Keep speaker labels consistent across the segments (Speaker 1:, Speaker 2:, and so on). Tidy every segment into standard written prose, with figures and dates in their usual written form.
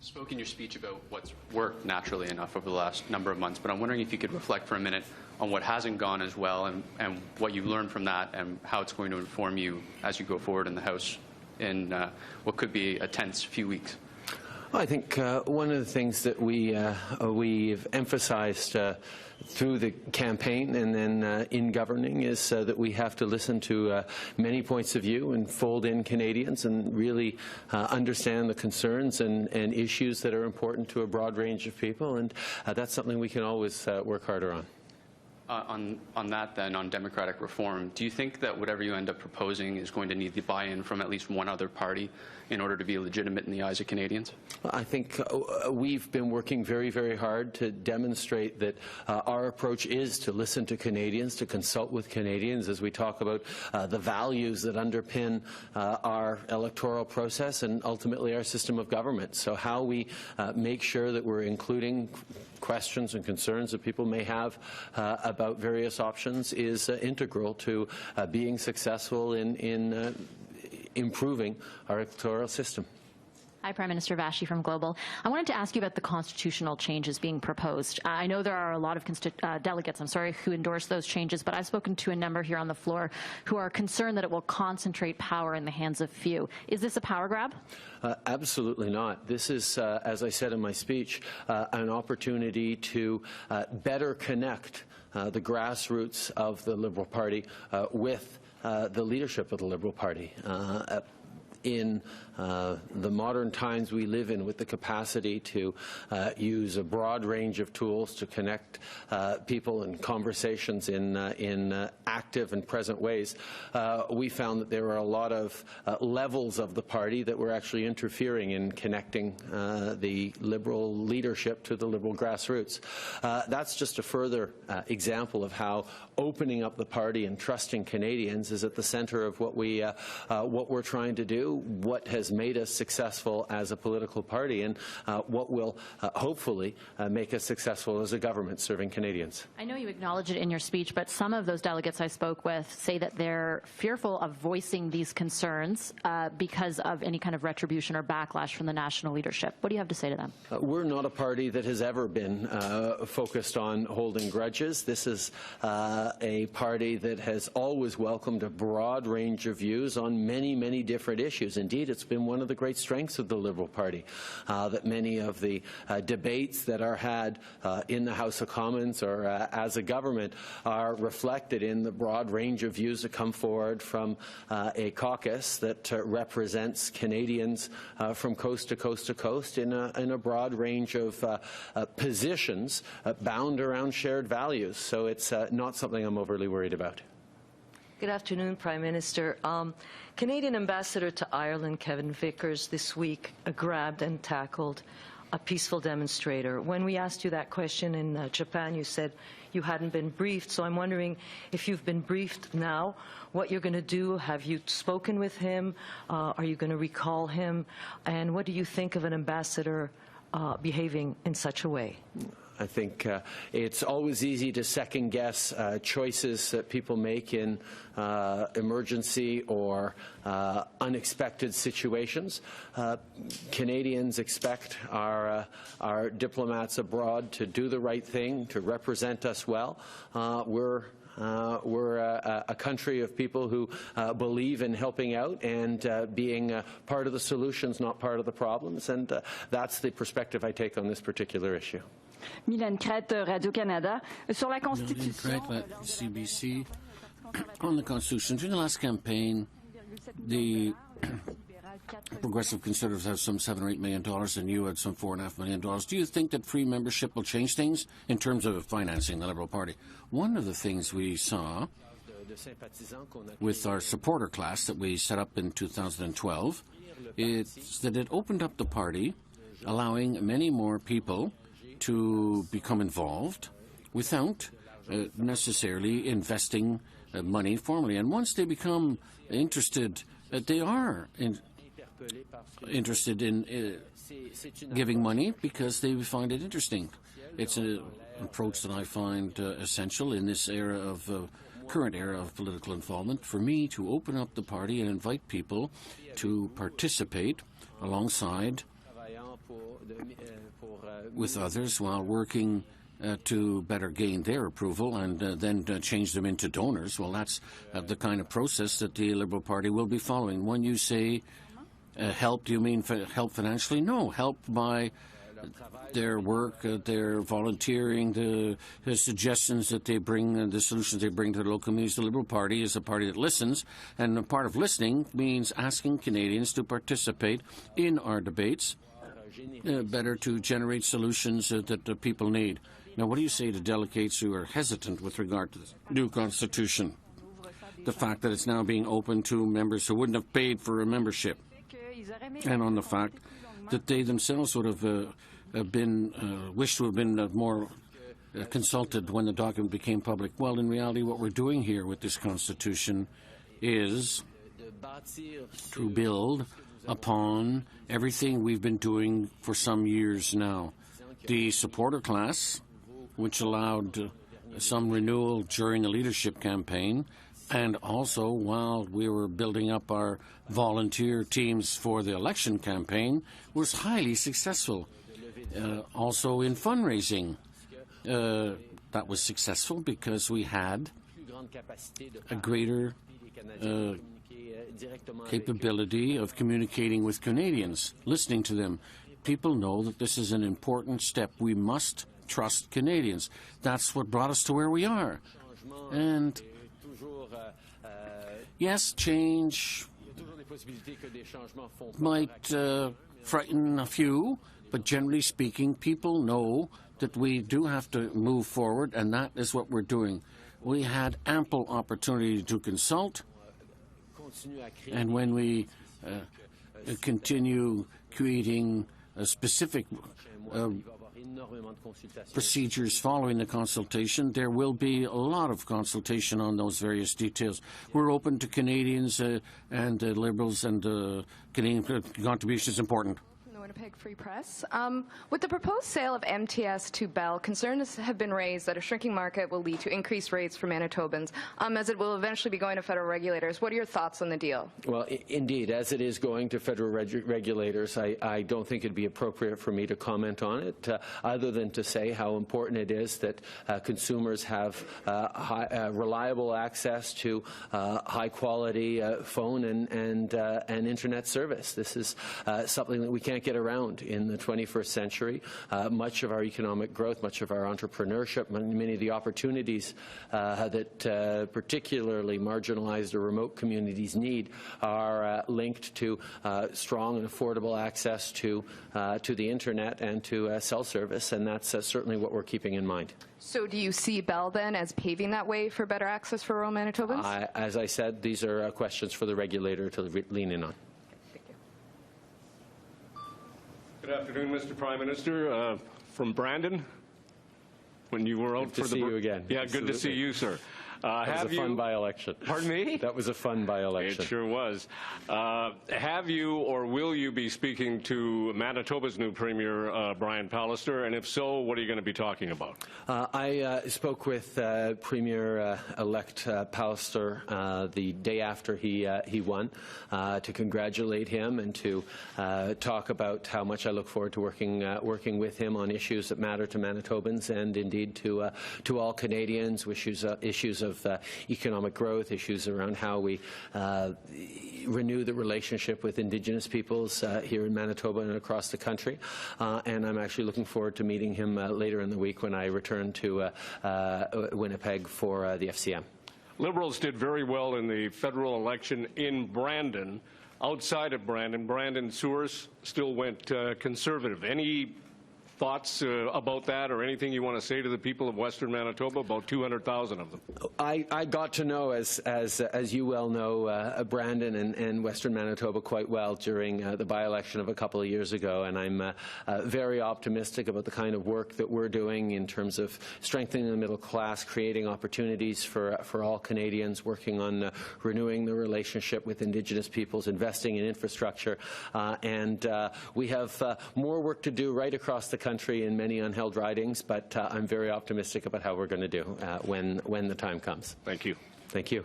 Speaker 1: spoke in your speech about what's worked naturally enough over the last number of months, but I'm wondering if you could reflect for a minute on what hasn't gone as well and what you learned from that and how it's going to inform you as you go forward in the House in what could be a tense few weeks.
Speaker 2: I think one of the things that we've emphasized through the campaign and then in governing is that we have to listen to many points of view and fold in Canadians and really understand the concerns and issues that are important to a broad range of people, and that's something we can always work harder on.
Speaker 1: On that then, on democratic reform, do you think that whatever you end up proposing is going to need the buy-in from at least one other party in order to be legitimate in the eyes of Canadians?
Speaker 2: I think we've been working very, very hard to demonstrate that our approach is to listen to Canadians, to consult with Canadians as we talk about the values that underpin our electoral process and ultimately our system of government. So how we make sure that we're including questions and concerns that people may have about various options is integral to being successful in improving our electoral system.
Speaker 3: Hi, Prime Minister Vashi from Global. I wanted to ask you about the constitutional changes being proposed. I know there are a lot of delegates, who endorse those changes, but I've spoken to a number here on the floor who are concerned that it will concentrate power in the hands of few. Is this a power grab?
Speaker 2: Absolutely not. This is, as I said in my speech, an opportunity to better connect the grassroots of the Liberal Party with the leadership of the Liberal Party. In the modern times we live in, with the capacity to use a broad range of tools to connect people and conversations in active and present ways, we found that there were a lot of levels of the party that were actually interfering in connecting the Liberal leadership to the Liberal grassroots. That's just a further example of how opening up the party and trusting Canadians is at the center of what we're trying to do, what has made us successful as a political party, and what will hopefully make us successful as a government serving Canadians.
Speaker 3: I know you acknowledge it in your speech, but some of those delegates I spoke with say that they're fearful of voicing these concerns because of any kind of retribution or backlash from the national leadership. What do you have to say to them?
Speaker 2: We're not a party that has ever been focused on holding grudges. This is a party that has always welcomed a broad range of views on many, many different issues. Indeed, it's been one of the great strengths of the Liberal Party that many of the debates that are had in the House of Commons or as a government are reflected in the broad range of views that come forward from a caucus that represents Canadians from coast to coast to coast in a broad range of positions bound around shared values. So it's not something I'm overly worried about.
Speaker 4: Good afternoon, Prime Minister. Canadian Ambassador to Ireland, Kevin Vickers, this week grabbed and tackled a peaceful demonstrator. When we asked you that question in Japan, you said you hadn't been briefed. So I'm wondering if you've been briefed now, what you're going to do. Have you spoken with him? Are you going to recall him? And what do you think of an ambassador behaving in such a way?
Speaker 2: I think it's always easy to second-guess choices that people make in emergency or unexpected situations. Canadians expect our diplomats abroad to do the right thing, to represent us well. We're a country of people who believe in helping out and being part of the solutions, not part of the problems, and that's the perspective I take on this particular issue.
Speaker 5: Mylène Crête, Radio-Canada. Sur la Constitution.
Speaker 6: CBC. On the Constitution, during the last campaign, the Progressive Conservatives have some $7 or $8 million, and you had some $4.5 million. Do you think that free membership will change things in terms of financing the Liberal Party? One of the things we saw with our supporter class that we set up in 2012 is that it opened up the party, allowing many more people to become involved without necessarily investing money formally. And once they become interested, they are interested in giving money because they find it interesting. It's an approach that I find essential in this era of current era of political involvement, for me to open up the party and invite people to participate alongside with others while working to better gain their approval and then change them into donors. Well, that's the kind of process that the Liberal Party will be following. When you say help, do you mean help financially? No, help by their work, their volunteering, the suggestions that they bring, the solutions they bring to the local communities. The Liberal Party is a party that listens, and a part of listening means asking Canadians to participate in our debates, better to generate solutions that the people need. Now, what do you say to delegates who are hesitant with regard to the new Constitution? The fact that it's now being open to members who wouldn't have paid for a membership, and on the fact that they themselves would have wished to have been more consulted when the document became public. Well, in reality, what we're doing here with this Constitution is to build upon everything we've been doing for some years now. The supporter class, which allowed some renewal during the leadership campaign, and also while we were building up our volunteer teams for the election campaign, was highly successful. Also in fundraising, that was successful because we had a greater capability of communicating with Canadians, listening to them. People know that this is an important step. We must trust Canadians. That's what brought us to where we are. And yes, change might frighten a few, but generally speaking, people know that we do have to move forward, and that is what we're doing. We had ample opportunity to consult, and when we continue creating specific procedures following the consultation, there will be a lot of consultation on those various details. We're open to Canadians and Liberals, and Canadian contribution is important.
Speaker 7: Winnipeg Free Press. With the proposed sale of MTS to Bell, concerns have been raised that a shrinking market will lead to increased rates for Manitobans, as it will eventually be going to federal regulators. What are your thoughts on the deal? Well,
Speaker 2: indeed, as it is going to federal regulators, I don't think it'd be appropriate for me to comment on it, other than to say how important it is that consumers have reliable access to high-quality phone and internet service. This is something that we can't get around in the 21st century. Much of our economic growth, much of our entrepreneurship, many of the opportunities that particularly marginalized or remote communities need are linked to strong and affordable access to the internet and to cell service, and that's certainly what we're keeping in mind.
Speaker 7: So do you see Bell then as paving that way for better access for rural Manitobans?
Speaker 2: As I said, these are questions for the regulator to lean in on.
Speaker 8: Good afternoon, Mr. Prime Minister. From Brandon, when you were out for the...
Speaker 2: Good to see you again.
Speaker 8: Yeah, good to see you, sir.
Speaker 2: That was a fun by-election.
Speaker 8: Pardon me?
Speaker 2: That was a fun by-election.
Speaker 8: It sure was. Have you or will you be speaking to Manitoba's new Premier, Brian Pallister? And if so, what are you going to be talking about?
Speaker 2: I spoke with Premier-elect Pallister the day after he won to congratulate him and to talk about how much I look forward to working with him on issues that matter to Manitobans and indeed to all Canadians, issues of economic growth, issues around how we renew the relationship with Indigenous peoples here in Manitoba and across the country. And I'm actually looking forward to meeting him later in the week when I return to Winnipeg for the FCM.
Speaker 8: Liberals did very well in the federal election in Brandon. Outside of Brandon Sewers still went conservative. Any thoughts about that or anything you want to say to the people of Western Manitoba, about 200,000 of them?
Speaker 2: I got to know, as you well know, Brandon and Western Manitoba quite well during the by-election of a couple of years ago, and I'm very optimistic about the kind of work that we're doing in terms of strengthening the middle class, creating opportunities for all Canadians, working on renewing the relationship with Indigenous peoples, investing in infrastructure, and we have more work to do right across the country in many unheld ridings, but I'm very optimistic about how we're going to do when the time comes.
Speaker 8: Thank you.
Speaker 2: Thank you.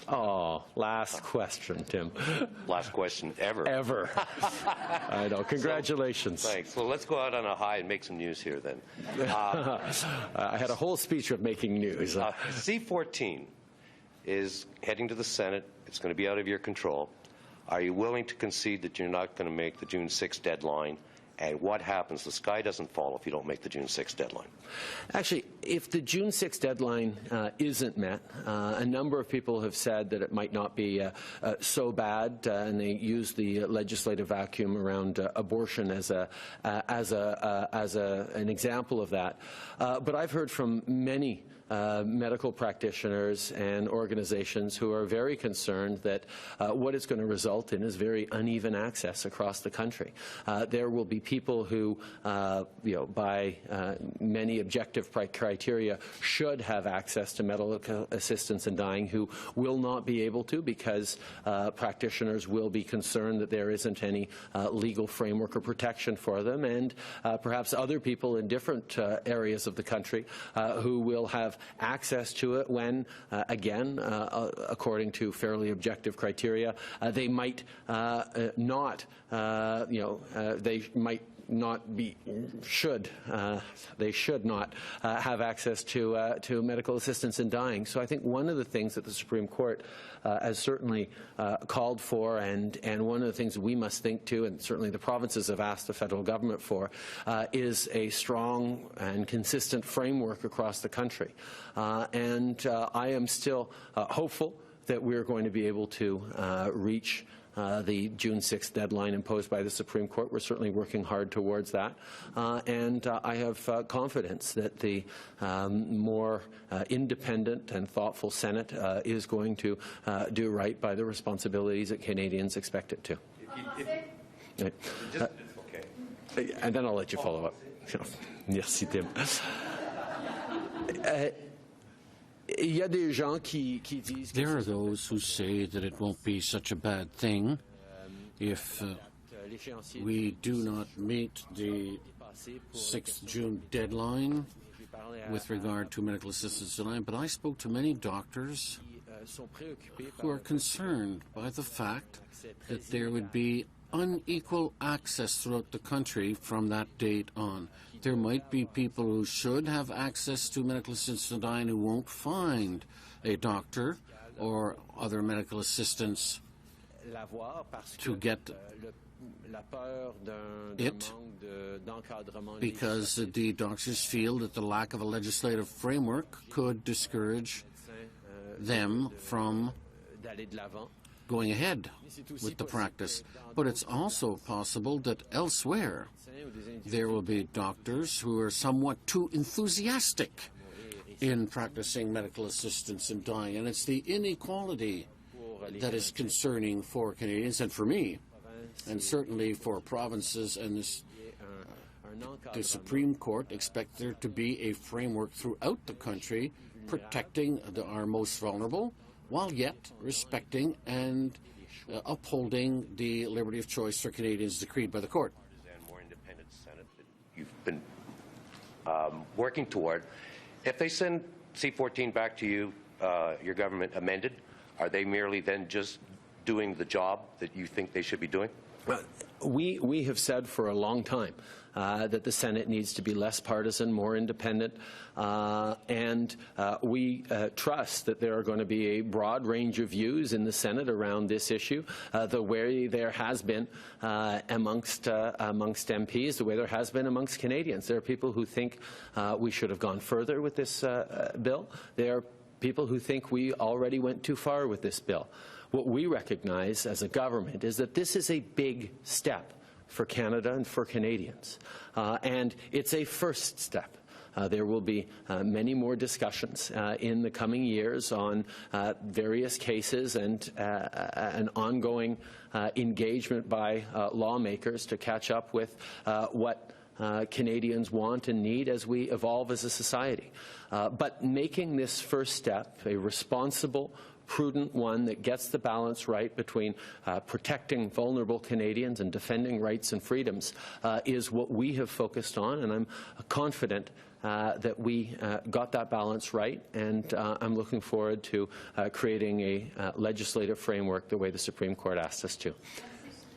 Speaker 2: Oh, last question, Tim.
Speaker 9: Last question ever.
Speaker 2: Ever. I know. Congratulations.
Speaker 9: Thanks. Well, let's go out on a high and make some news here then.
Speaker 2: I had a whole speech of making news.
Speaker 9: C-14 is heading to the Senate. It's going to be out of your control. Are you willing to concede that you're not going to make the June 6th deadline? And what happens? The sky doesn't fall if you don't make the June 6th deadline.
Speaker 2: Actually, if the June 6th deadline isn't met, a number of people have said that it might not be so bad, and they use the legislative vacuum around abortion as an example of that. But I've heard from many medical practitioners and organizations who are very concerned that what it's going to result in is very uneven access across the country. There will be people who, by many objective criteria, should have access to medical assistance in dying who will not be able to because practitioners will be concerned that there isn't any legal framework or protection for them, and perhaps other people in different areas of the country who will have access to it when, again, according to fairly objective criteria, they might not, they might not be, they should not have access to medical assistance in dying. So I think one of the things that the Supreme Court has certainly called for, and one of the things we must think to, and certainly the provinces have asked the federal government for, is a strong and consistent framework across the country. And I am still hopeful that we're going to be able to reach the June 6th deadline imposed by the Supreme Court. We're certainly working hard towards that. And I have confidence that the more independent and thoughtful Senate is going to do right by the responsibilities that Canadians expect it to. And then I'll let you follow up. Merci, Tim.
Speaker 6: There are those who say that it won't be such a bad thing if we do not meet the 6th June deadline with regard to medical assistance in dying. But I spoke to many doctors who are concerned by the fact that there would be unequal access throughout the country from that date on. There might be people who should have access to medical assistance in dying who won't find a doctor or other medical assistance to get it because the doctors feel that the lack of a legislative framework could discourage them from going ahead with the practice. But it's also possible that elsewhere there will be doctors who are somewhat too enthusiastic in practicing medical assistance in dying. And it's the inequality that is concerning for Canadians and for me, and certainly for provinces. And the Supreme Court expects there to be a framework throughout the country protecting our most vulnerable, while yet respecting and upholding the liberty of choice for Canadians decreed by the court.
Speaker 9: More independent Senate that you've been working toward. If they send C-14 back to you, your government amended, are they merely then just doing the job that you think they should be doing?
Speaker 2: We have said for a long time that the Senate needs to be less partisan, more independent, and we trust that there are going to be a broad range of views in the Senate around this issue, the way there has been amongst MPs, the way there has been amongst Canadians. There are people who think we should have gone further with this bill. There are people who think we already went too far with this bill. What we recognize as a government is that this is a big step for Canada and for Canadians. And it's a first step. There will be many more discussions in the coming years on various cases and an ongoing engagement by lawmakers to catch up with what Canadians want and need as we evolve as a society. But making this first step a responsible, prudent one that gets the balance right between protecting vulnerable Canadians and defending rights and freedoms is what we have focused on, and I'm confident that we got that balance right, and I'm looking forward to creating a legislative framework the way the Supreme Court asked us to.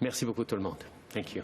Speaker 2: Merci beaucoup tout le monde. Thank you.